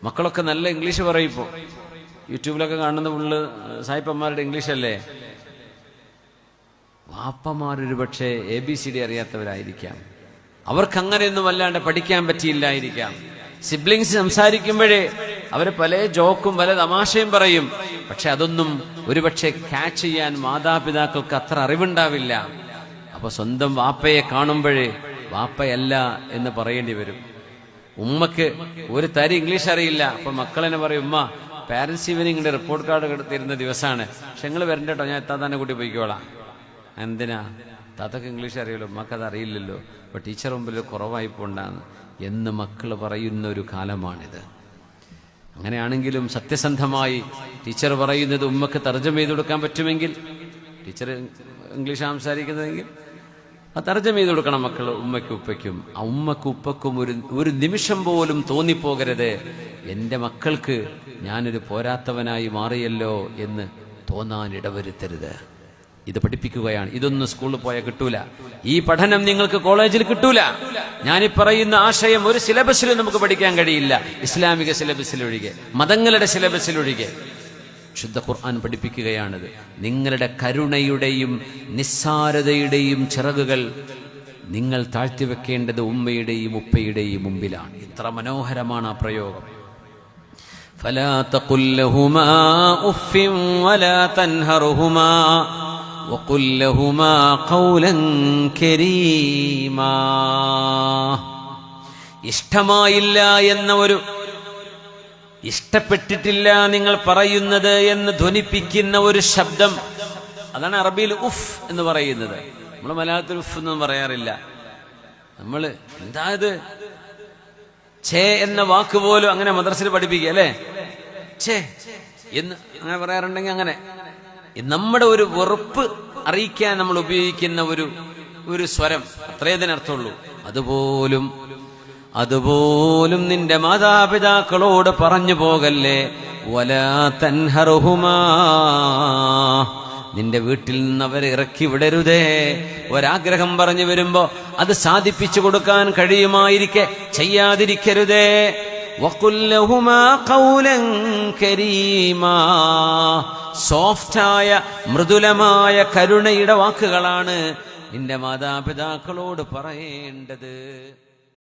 മക്കളൊക്കെ നല്ല ഇംഗ്ലീഷ് പറയും. ഇപ്പോൾ യൂട്യൂബിലൊക്കെ കാണുന്ന ഫുള്ള് സായിപ്പന്മാരുടെ ഇംഗ്ലീഷല്ലേ. വാപ്പമാരൊരു പക്ഷേ ABCD അറിയാത്തവരായിരിക്കാം. അവർക്ക് അങ്ങനെയൊന്നും അല്ലാണ്ട് പഠിക്കാൻ പറ്റിയില്ലായിരിക്കാം. സിബ്ലിങ്സ് സംസാരിക്കുമ്പോഴേ അവർ പല ജോക്കും പല തമാശയും പറയും. പക്ഷെ അതൊന്നും ഒരുപക്ഷെ ക്യാച്ച് ചെയ്യാൻ മാതാപിതാക്കൾക്ക് അത്ര അറിവുണ്ടാവില്ല. അപ്പൊ സ്വന്തം വാപ്പയെ കാണുമ്പോഴേ വാപ്പയല്ല എന്ന് പറയേണ്ടി വരും. ഉമ്മക്ക് ഒരു തരി ഇംഗ്ലീഷ് അറിയില്ല. അപ്പൊ മക്കളെന്നെ പറയും, ഉമ്മ പാരന്റ്സ് ഈവനിങ്ങിന്റെ റിപ്പോർട്ട് കാർഡ് തരുന്ന ദിവസമാണ്, പക്ഷെ നിങ്ങൾ വരണ്ട കേട്ടോ, ഞാൻ എത്താതെ കൂട്ടി പോയിക്കോളാം. എന്തിനാ? താത്തക്ക് ഇംഗ്ലീഷ് അറിയുമല്ലോ, ഉമ്മക്കത് അറിയില്ലല്ലോ, അപ്പൊ ടീച്ചർ മുമ്പിൽ കുറവായി പോണ്ടാന്ന് എന്ന് മക്കൾ പറയുന്ന ഒരു കാലമാണിത്. അങ്ങനെയാണെങ്കിലും സത്യസന്ധമായി ടീച്ചർ പറയുന്നത് ഉമ്മക്ക് തർജ്ജമ ചെയ്ത് കൊടുക്കാൻ പറ്റുമെങ്കിൽ, ടീച്ചർ ഇംഗ്ലീഷ് സംസാരിക്കുന്നതെങ്കിൽ അത് തർജ്ജമ ചെയ്ത് കൊടുക്കണം മക്കൾ ഉമ്മയ്ക്കും ഉപ്പയ്ക്കും. ആ ഉമ്മക്കും ഉപ്പക്കും ഒരു നിമിഷം പോലും തോന്നിപ്പോകരുത്, എൻ്റെ മക്കൾക്ക് ഞാനൊരു പോരാത്തവനായി മാറിയല്ലോ എന്ന് തോന്നാൻ ഇടവരുത്തരുത്. ഇത് പഠിപ്പിക്കുകയാണ്. ഇതൊന്നും സ്കൂളിൽ പോയാൽ കിട്ടൂല. ഈ പഠനം നിങ്ങൾക്ക് കോളേജിൽ കിട്ടൂല. ഞാനീ പറയുന്ന ആശയം ഒരു സിലബസിലും നമുക്ക് പഠിക്കാൻ കഴിയില്ല, ഇസ്ലാമിക സിലബസിലൊഴികെ, മതങ്ങളുടെ സിലബസിലൊഴികെ. ശുദ്ധ ഖുർആൻ പഠിപ്പിക്കുകയാണിത്. നിങ്ങളുടെ കരുണയുടെയും നിസ്സാരതയുടെയും ചിറകുകൾ നിങ്ങൾ താഴ്ത്തിവെക്കേണ്ടത് ഉമ്മയുടെയും ഉപ്പയുടെയും മുമ്പിലാണ്. ഇത്ര മനോഹരമാണ് ആ പ്രയോഗം. ഫലാ തഖുൽ ലഹുമാ ഉഫ്ഫിൻ വലാ തൻഹറുഹുമാ വഖുൽ ലഹുമാ ഖൗലൻ കരീമാ. ഇഷ്ടമായില്ല എന്ന ഒരു, ഇഷ്ടപ്പെട്ടിട്ടില്ല നിങ്ങൾ പറയുന്നത് എന്ന് ധ്വനിപ്പിക്കുന്ന ഒരു ശബ്ദം, അതാണ് അറബിയിൽ ഉഫ് എന്ന് പറയുന്നത്. നമ്മൾ മലയാളത്തിൽ ഉഫ് എന്നൊന്നും പറയാറില്ല. നമ്മൾ എന്താ ഇത് ഛേ എന്ന വാക്ക് പോലും അങ്ങനെ മദ്രസയിൽ പഠിപ്പിക്കുക അല്ലേ, ഛേ എന്ന് അങ്ങനെ പറയാറുണ്ടെങ്കിൽ അങ്ങനെ നമ്മുടെ ഒരു വെറുപ്പ് അറിയിക്കാൻ നമ്മൾ ഉപയോഗിക്കുന്ന ഒരു സ്വരം, അത്രേ അതിനർത്ഥമുള്ളൂ. അതുപോലും നിന്റെ മാതാപിതാക്കളോട് പറഞ്ഞു പോകല്ലേ. വലാ തൻഹറുഹുമാ, നിന്റെ വീട്ടിൽ നിന്ന് അവരെ ഇറക്കി വിടരുതേ. ഒരാഗ്രഹം പറഞ്ഞു വരുമ്പോ അത് സാധിപ്പിച്ചു കൊടുക്കാൻ കഴിയുമായിരിക്കെ ചെയ്യാതിരിക്കരുതേ. വഖുൽ ലഹുമാ ഖൗലൻ കരീമാ, സോഫ്റ്റായ മൃദുലമായ കരുണയുടെ വാക്കുകളാണ് നിന്റെ മാതാപിതാക്കളോട് പറയേണ്ടത്.